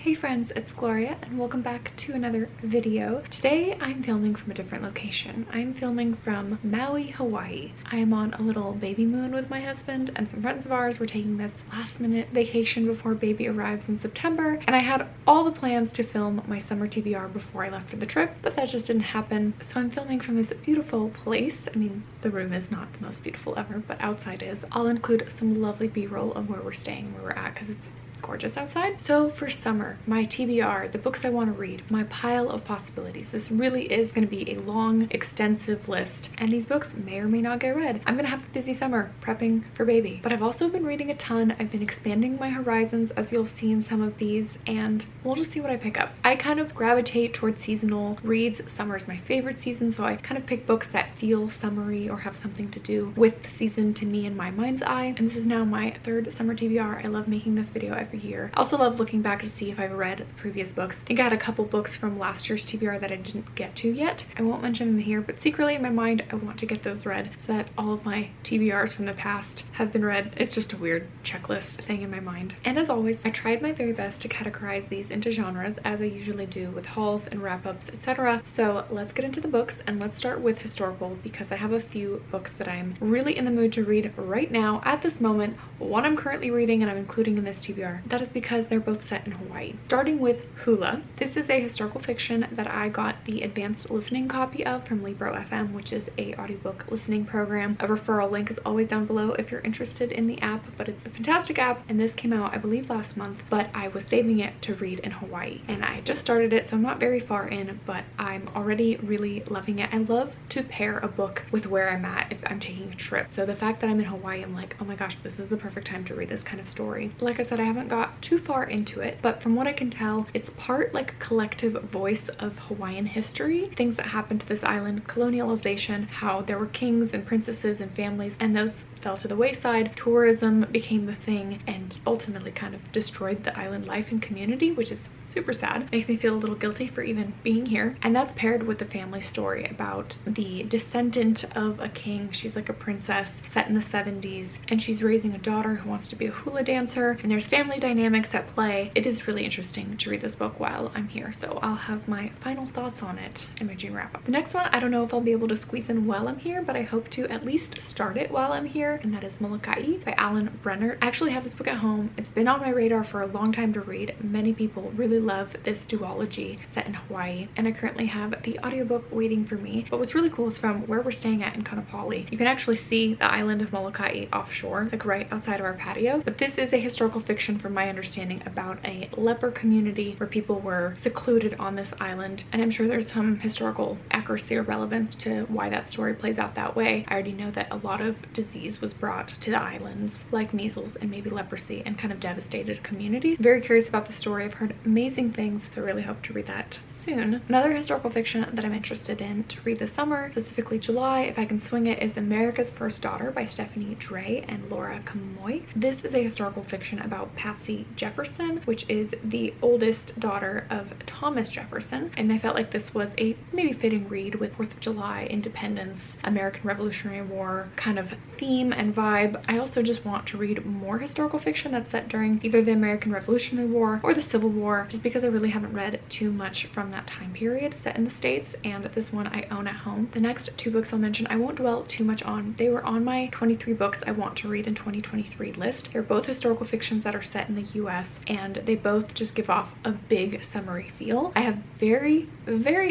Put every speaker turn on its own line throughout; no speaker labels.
Hey friends, it's Gloria and welcome back to another video. Today I'm filming from a different location. I'm filming from Maui, Hawaii. I am on a little baby moon with my husband and some friends of ours. We're taking this last minute vacation before baby arrives in September, and I had all the plans to film my summer TBR before I left for the trip, but that just didn't happen. So I'm filming from this beautiful place. I mean, the room is not the most beautiful ever, but outside is. I'll include some lovely b-roll of where we're staying and where we're at because it's gorgeous outside. So for summer, my TBR, the books I want to read, my pile of possibilities. This really is going to be a long, extensive list, and these books may or may not get read. I'm going to have a busy summer prepping for baby, but I've also been reading a ton. I've been expanding my horizons, as you'll see in some of these, and we'll just see what I pick up. I kind of gravitate towards seasonal reads. Summer is my favorite season, so I kind of pick books that feel summery or have something to do with the season to me in my mind's eye. And this is now my third summer TBR. I love making this video every year. I also love looking back to see if I've read the previous books. I think I had a couple books from last year's TBR that I didn't get to yet. I won't mention them here, but secretly in my mind I want to get those read so that all of my TBRs from the past have been read. It's just a weird checklist thing in my mind. And as always, I tried my very best to categorize these into genres, as I usually do with hauls and wrap-ups, etc. So let's get into the books, and let's start with historical because I have a few books that I'm really in the mood to read right now at this moment. One I'm currently reading and I'm including in this TBR. That is because they're both set in Hawaii. Starting with Hula. This is a historical fiction that I got the advanced listening copy of from Libro FM, which is a audiobook listening program. A referral link is always down below if you're interested in the app, but it's a fantastic app, and this came out I believe last month, but I was saving it to read in Hawaii and I just started it, so I'm not very far in, but I'm already really loving it. I love to pair a book with where I'm at if I'm taking a trip. So the fact that I'm in Hawaii, I'm like, oh my gosh, this is the perfect time to read this kind of story. Like I said, I haven't got too far into it, but from what I can tell, it's part like a collective voice of Hawaiian history, things that happened to this island, colonialization, how there were kings and princesses and families, and those fell to the wayside. Tourism became the thing and ultimately kind of destroyed the island life and community, which is super sad. Makes me feel a little guilty for even being here. And that's paired with the family story about the descendant of a king. She's like a princess set in the 70s, and she's raising a daughter who wants to be a hula dancer, and there's family dynamics at play. It is really interesting to read this book while I'm here, so I'll have my final thoughts on it in my June wrap up. The next one, I don't know if I'll be able to squeeze in while I'm here, but I hope to at least start it while I'm here, and that is Molokai by Alan Brenner. I actually have this book at home. It's been on my radar for a long time to read. Many people really love this duology set in Hawaii, and I currently have the audiobook waiting for me. But what's really cool is from where we're staying at in Kaanapali, you can actually see the island of Molokai offshore, like right outside of our patio. But this is a historical fiction, from my understanding, about a leper community where people were secluded on this island, and I'm sure there's some historical accuracy or relevance to why that story plays out that way. I already know that a lot of disease was brought to the islands, like measles and maybe leprosy, and kind of devastated communities. Very curious about the story. I've heard amazing things, so I really hope to read that soon. Another historical fiction that I'm interested in to read this summer, specifically July, if I can swing it, is America's First Daughter by Stephanie Dre and Laura Kamoy. This is a historical fiction about Patsy Jefferson, which is the oldest daughter of Thomas Jefferson, and I felt like this was a maybe fitting read with 4th of July, independence, American Revolutionary War kind of theme and vibe. I also just want to read more historical fiction that's set during either the American Revolutionary War or the Civil War, just because I really haven't read too much from that time period set in the States, and this one I own at home. The next two books I'll mention I won't dwell too much on. They were on my 23 books I want to read in 2023 list. They're both historical fictions that are set in the US, and they both just give off a big summery feel. I have very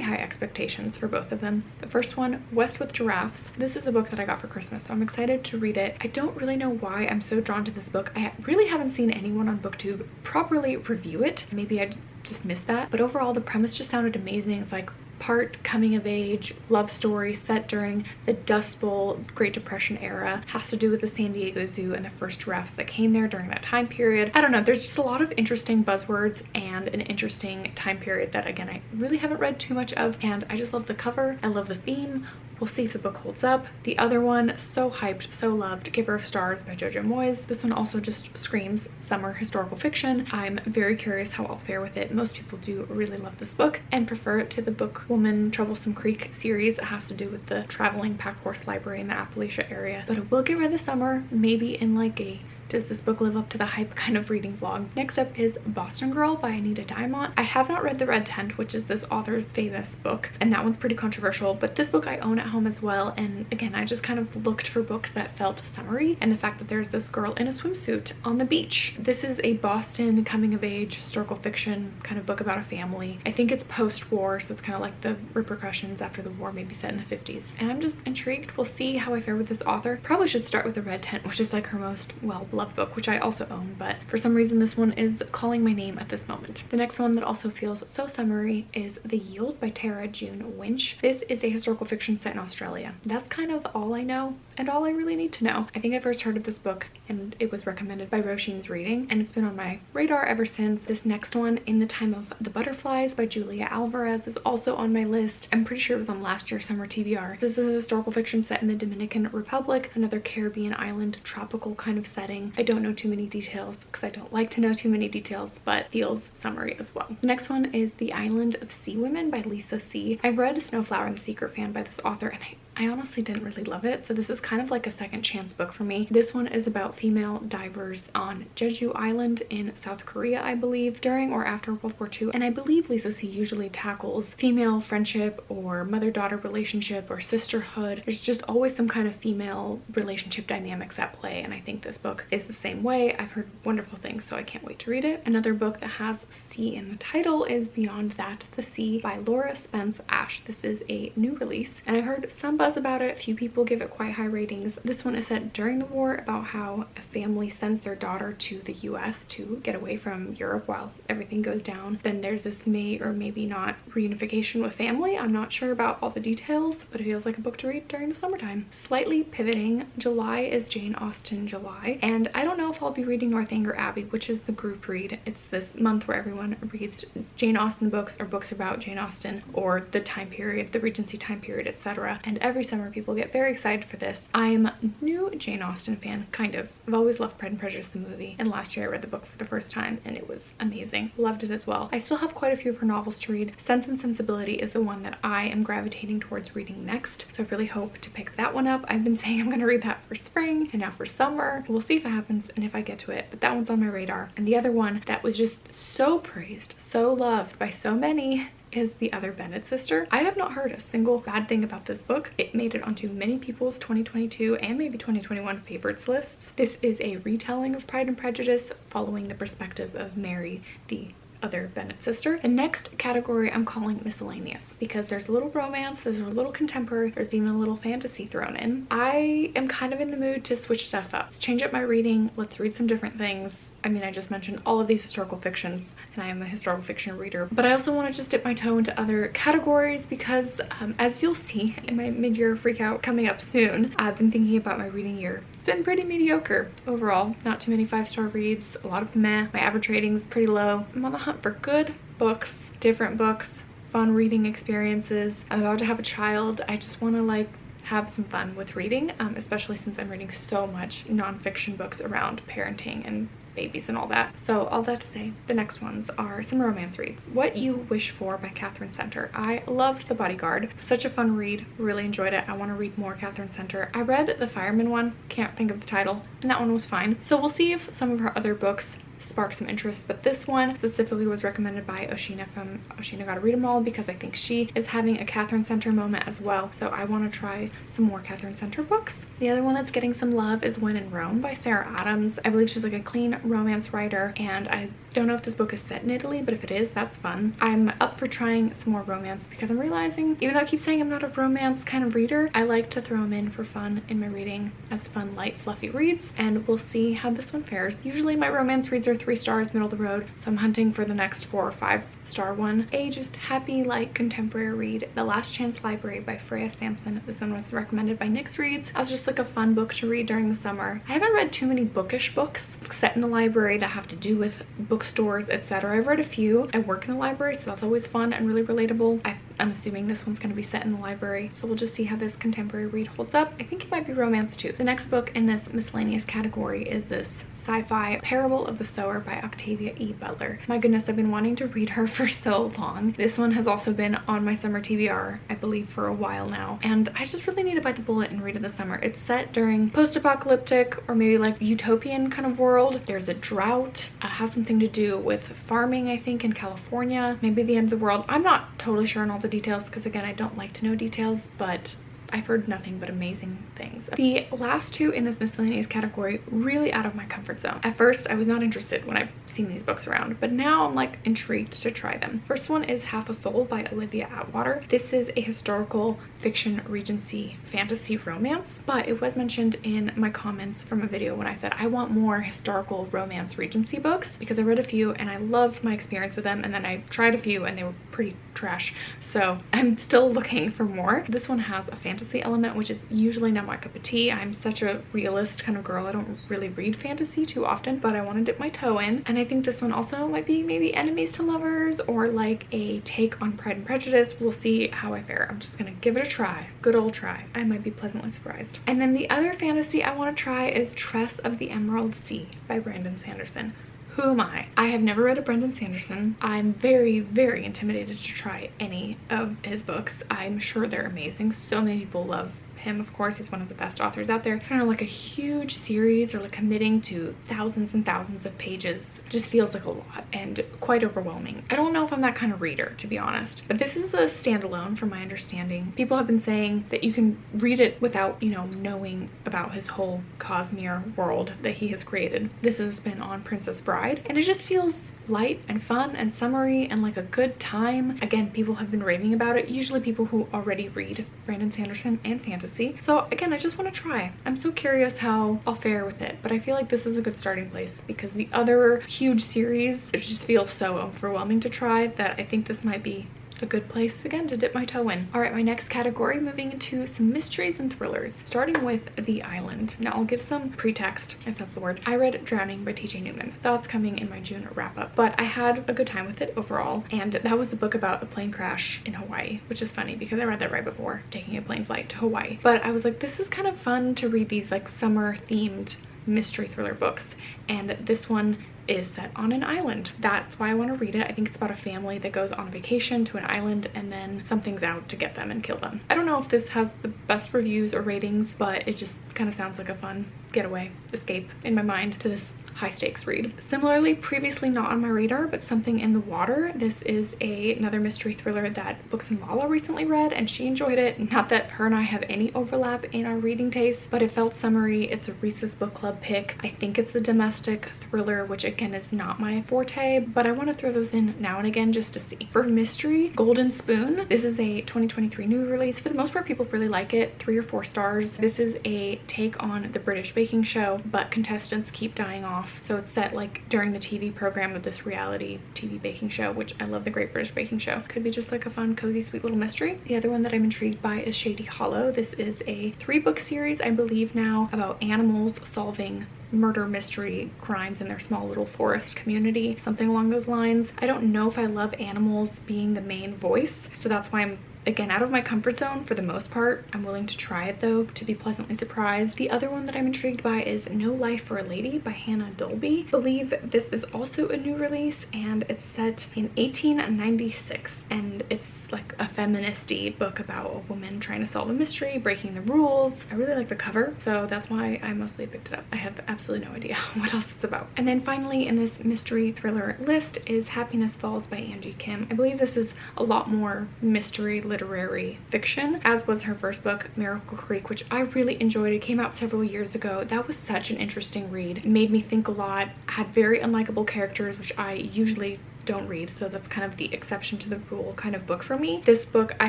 high expectations for both of them. The first one, West with Giraffes. This is a book that I got for Christmas, so I'm excited to read it. I don't really know why I'm so drawn to this book. I really haven't seen anyone on BookTube properly review it. Maybe I just missed that, but overall the premise just sounded amazing. It's like part coming of age love story set during the Dust Bowl Great Depression era. Has to do with the San Diego Zoo and the first giraffes that came there during that time period. I don't know, there's just a lot of interesting buzzwords and an interesting time period that, again, I really haven't read too much of, and I just love the cover. I love the theme. We'll see if the book holds up. The other one, so hyped, so loved, Giver of Stars by Jojo Moyes. This one also just screams summer historical fiction. I'm very curious how I'll fare with it. Most people do really love this book and prefer it to the Bookwoman Troublesome Creek series. It has to do with the traveling pack horse library in the Appalachia area. But it will get read this summer, maybe in like a does this book live up to the hype kind of reading vlog. Next up is Boston Girl by Anita Diamont. I have not read The Red Tent, which is this author's famous book, and that one's pretty controversial, but this book I own at home as well. And again, I just kind of looked for books that felt summery, and the fact that there's this girl in a swimsuit on the beach. This is a Boston coming of age historical fiction kind of book about a family. I think it's post-war, so it's kind of like the repercussions after the war, maybe set in the 50s. And I'm just intrigued. We'll see how I fare with this author. Probably should start with The Red Tent, which is like her most well-beloved book, which I also own, but for some reason this one is calling my name at this moment. The next one that also feels so summery is The Yield by Tara June Winch. This is a historical fiction set in Australia. That's kind of all I know and all I really need to know. I think I first heard of this book and it was recommended by Roisin's Reading, and it's been on my radar ever since. This next one, In the Time of the Butterflies by Julia Alvarez, is also on my list. I'm pretty sure it was on last year's summer TBR. This is a historical fiction set in the Dominican Republic, another Caribbean island tropical kind of setting. I don't know too many details because I don't like to know too many details, but feels summery as well. The next one is The Island of Sea Women by Lisa C. I read Snowflower and the Secret Fan by this author, and I honestly didn't really love it, so this is kind of like a second chance book for me. This one is about female divers on Jeju Island in South Korea, I believe, during or after World War II. And I believe Lisa C usually tackles female friendship or mother-daughter relationship or sisterhood. There's just always some kind of female relationship dynamics at play, and I think this book is the same way. I've heard wonderful things, so I can't wait to read it. Another book that has C in the title is Beyond That, the Sea by Laura Spence Ash. This is a new release, and I've heard some buzz about it. A few people give it quite high ratings. This one is set during the war, about how a family sends their daughter to the US to get away from Europe while everything goes down. Then there's this may or maybe not reunification with family. I'm not sure about all the details, but it feels like a book to read during the summertime. Slightly pivoting, July is Jane Austen July, and I don't know if I'll be reading Northanger Abbey, which is the group read. It's this month where everyone reads Jane Austen books or books about Jane Austen or the time period, the Regency time period, etc. And every summer people get very excited for this. I'm a new Jane Austen fan, kind of. I've always loved Pride and Prejudice the movie, and last year I read the book for the first time and it was amazing. Loved it as well. I still have quite a few of her novels to read. Sense and Sensibility is the one that I am gravitating towards reading next, so I really hope to pick that one up. I've been saying I'm going to read that for spring and now for summer. We'll see if it happens and if I get to it, but that one's on my radar. And the other one that was just so praised, so loved by so many is The Other Bennet Sister. I have not heard a single bad thing about this book. It made it onto many people's 2022 and maybe 2021 favorites lists. This is a retelling of Pride and Prejudice following the perspective of Mary, the other Bennet sister. The next category I'm calling miscellaneous because there's a little romance, there's a little contemporary, there's even a little fantasy thrown in. I am kind of in the mood to switch stuff up. Let's change up my reading. Let's read some different things. I mean, I just mentioned all of these historical fictions and I am a historical fiction reader, but I also want to just dip my toe into other categories because as you'll see in my mid-year freakout coming up soon, I've been thinking about my reading year. It's been pretty mediocre overall. Not too many 5-star reads, a lot of meh. My average rating's pretty low. I'm on the hunt for good books, different books, fun reading experiences. I'm about to have a child. I just want to like have some fun with reading, especially since I'm reading so much nonfiction books around parenting and babies and all that. So all that to say, the next ones are some romance reads. What You Wish For by Catherine Center. I loved The Bodyguard. Such a fun read. Really enjoyed it. I want to read more Catherine Center. I read the Fireman one. Can't think of the title. And that one was fine. So we'll see if some of her other books spark some interest, but this one specifically was recommended by Oshina from Oshina Gotta Read 'Em All because I think she is having a Catherine Center moment as well, so I want to try some more Catherine Center books. The other one that's getting some love is When in Rome by Sarah Adams. I believe she's like a clean romance writer, and I don't know if this book is set in Italy, but if it is, that's fun. I'm up for trying some more romance because I'm realizing, even though I keep saying I'm not a romance kind of reader, I like to throw them in for fun in my reading as fun, light, fluffy reads, and we'll see how this one fares. Usually my romance reads are 3 stars, middle of the road, so I'm hunting for the next 4 or 5-star one. A just happy, light, contemporary read, The Last Chance Library by Freya Sampson. This one was recommended by Nyx Reads as just like a fun book to read during the summer. I haven't read too many bookish books set in the library that have to do with bookstores, etc. I've read a few. I work in the library, so that's always fun and really relatable. I'm assuming this one's going to be set in the library, so we'll just see how this contemporary read holds up. I think it might be romance too. The next book in this miscellaneous category is this sci-fi Parable of the Sower by Octavia E. Butler. My goodness, I've been wanting to read her for so long. This one has also been on my summer TBR, I believe, for a while now, and I just really need to bite the bullet and read it this summer. It's set during post-apocalyptic or maybe like utopian kind of world. There's a drought. It has something to do with farming, I think, in California, maybe the end of the world. I'm not totally sure on all the details because, again, I don't like to know details, but I've heard nothing but amazing things. The last two in this miscellaneous category, really out of my comfort zone. At first, I was not interested when I've seen these books around, but now I'm like intrigued to try them. First one is Half a Soul by Olivia Atwater. This is a historical fiction Regency fantasy romance, but it was mentioned in my comments from a video when I said I want more historical romance Regency books because I read a few and I loved my experience with them, and then I tried a few and they were pretty trash. So I'm still looking for more. This one has a fantasy element, which is usually not my cup of tea. I'm such a realist kind of girl. I don't really read fantasy too often, but I want to dip my toe in. And I think this one also might be maybe enemies to lovers or like a take on Pride and Prejudice. We'll see how I fare. I'm just gonna give it a try. Good old try. I might be pleasantly surprised. And then the other fantasy I want to try is Tress of the Emerald Sea by Brandon Sanderson. Who am I? I have never read a Brandon Sanderson. I'm very, very intimidated to try any of his books. I'm sure they're amazing. So many people love him, of course. He's one of the best authors out there. I don't know, like a huge series or like committing to thousands and thousands of pages just feels like a lot and quite overwhelming. I don't know if I'm that kind of reader, to be honest, but this is a standalone from my understanding. People have been saying that you can read it without, you know, knowing about his whole Cosmere world that he has created. This has been on Princess Bride, and it just feels light and fun and summery and like a good time. Again, people have been raving about it, usually people who already read Brandon Sanderson and fantasy. So again, I just want to try. I'm so curious how I'll fare with it, but I feel like this is a good starting place because the other huge series, it just feels so overwhelming to try that I think this might be a good place again to dip my toe in. All right, my next category, moving into some mysteries and thrillers, starting with The Island. Now I'll give some pretext, if that's the word. I read Drowning by TJ Newman. Thoughts coming in my June wrap up, but I had a good time with it overall, and that was a book about a plane crash in Hawaii, which is funny because I read that right before taking a plane flight to Hawaii. But I was like, this is kind of fun to read these like summer themed mystery thriller books, and this one is set on an island. That's why I want to read it. I think it's about a family that goes on vacation to an island and then something's out to get them and kill them. I don't know if this has the best reviews or ratings, but it just kind of sounds like a fun getaway, escape in my mind to this high stakes read. Similarly, previously not on my radar, but Something in the Water. This is another mystery thriller that Books and Lala recently read, and she enjoyed it. Not that her and I have any overlap in our reading tastes, but it felt summery. It's a Reese's Book Club pick. I think it's a domestic thriller, which again is not my forte, but I want to throw those in now and again just to see. For mystery, Golden Spoon. This is a 2023 new release. For the most part, people really like it. 3 or 4 stars. This is a take on the British baking show, but contestants keep dying off. So it's set like during the TV program of this reality TV baking show, which I love the Great British Baking Show. Could be just like a fun, cozy, sweet little mystery. The other one that I'm intrigued by is Shady Hollow. This is a 3-book series, I believe now, about animals solving murder mystery crimes in their small little forest community, something along those lines. I don't know if I love animals being the main voice, so that's why I'm again out of my comfort zone for the most part. I'm willing to try it though to be pleasantly surprised. The other one that I'm intrigued by is No Life for a Lady by Hannah Dolby. I believe this is also a new release, and it's set in 1896, and it's like a feministy book about a woman trying to solve a mystery, breaking the rules. I really like the cover, so that's why I mostly picked it up. I have absolutely no idea what else it's about. And then finally in this mystery thriller list is Happiness Falls by Angie Kim. I believe this is a lot more mystery literary fiction, as was her first book, Miracle Creek, which I really enjoyed. It came out several years ago. That was such an interesting read. It made me think a lot, had very unlikable characters, which I usually don't read, so that's kind of the exception to the rule kind of book for me. This book I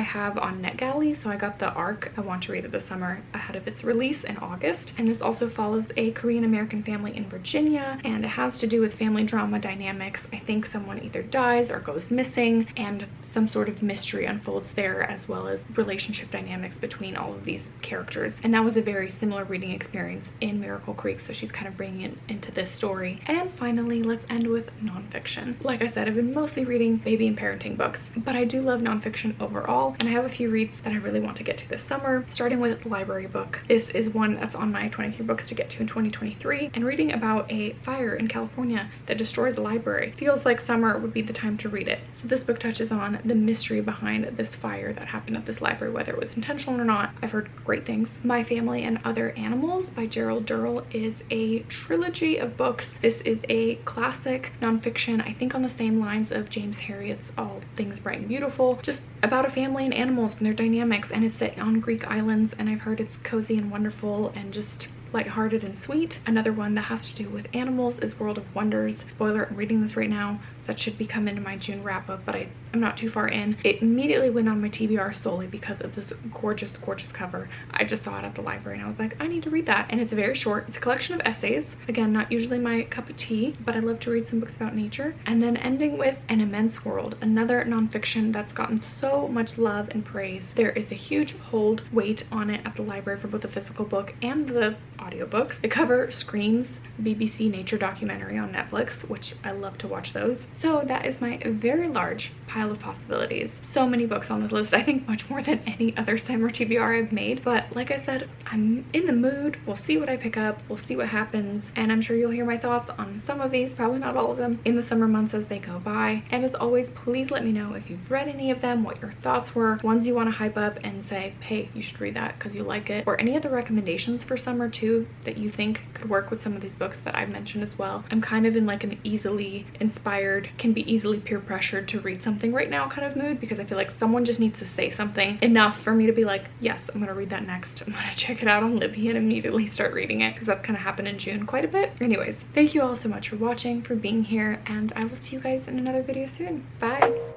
have on NetGalley, so I got the ARC. I want to read it this summer ahead of its release in August. And this also follows a Korean American family in Virginia, and it has to do with family drama dynamics. I think someone either dies or goes missing, and some sort of mystery unfolds there, as well as relationship dynamics between all of these characters. And that was a very similar reading experience in Miracle Creek, so she's kind of bringing it into this story. And finally, let's end with nonfiction. Like I said, I've been mostly reading baby and parenting books, but I do love nonfiction overall, and I have a few reads that I really want to get to this summer, starting with a library book. This is one that's on my 23 books to get to in 2023, and reading about a fire in California that destroys a library feels like summer would be the time to read it. So this book touches on the mystery behind this fire that happened at this library, whether it was intentional or not. I've heard great things. My Family and Other Animals by Gerald Durrell is a trilogy of books. This is a classic nonfiction, I think on the same lines of James Herriot's All Things Bright and Beautiful, just about a family and animals and their dynamics, and it's set on Greek islands, and I've heard it's cozy and wonderful and just lighthearted and sweet. Another one that has to do with animals is World of Wonders. Spoiler, I'm reading this right now. That should be coming into my June wrap-up, but I'm not too far in. It immediately went on my TBR solely because of this gorgeous, gorgeous cover. I just saw it at the library and I was like, I need to read that. And it's very short. It's a collection of essays. Again, not usually my cup of tea, but I love to read some books about nature. And then ending with An Immense World, another nonfiction that's gotten so much love and praise. There is a huge hold weight on it at the library for both the physical book and the audiobooks. The cover screams BBC nature documentary on Netflix, which I love to watch those. So that is my very large pile of possibilities. So many books on this list, I think much more than any other summer TBR I've made, but like I said, I'm in the mood. We'll see what I pick up, we'll see what happens, and I'm sure you'll hear my thoughts on some of these, probably not all of them, in the summer months as they go by. And as always, please let me know if you've read any of them, what your thoughts were, ones you want to hype up and say, hey, you should read that because you like it, or any other recommendations for summer too that you think could work with some of these books that I've mentioned as well. I'm kind of in like an easily inspired, can be easily peer pressured to read something right now kind of mood, because I feel like someone just needs to say something enough for me to be like, yes, I'm gonna read that next. I'm gonna check it out on Libby and immediately start reading it, because that's kind of happened in June quite a bit. Anyways, thank you all so much for watching, for being here, and I will see you guys in another video soon. Bye.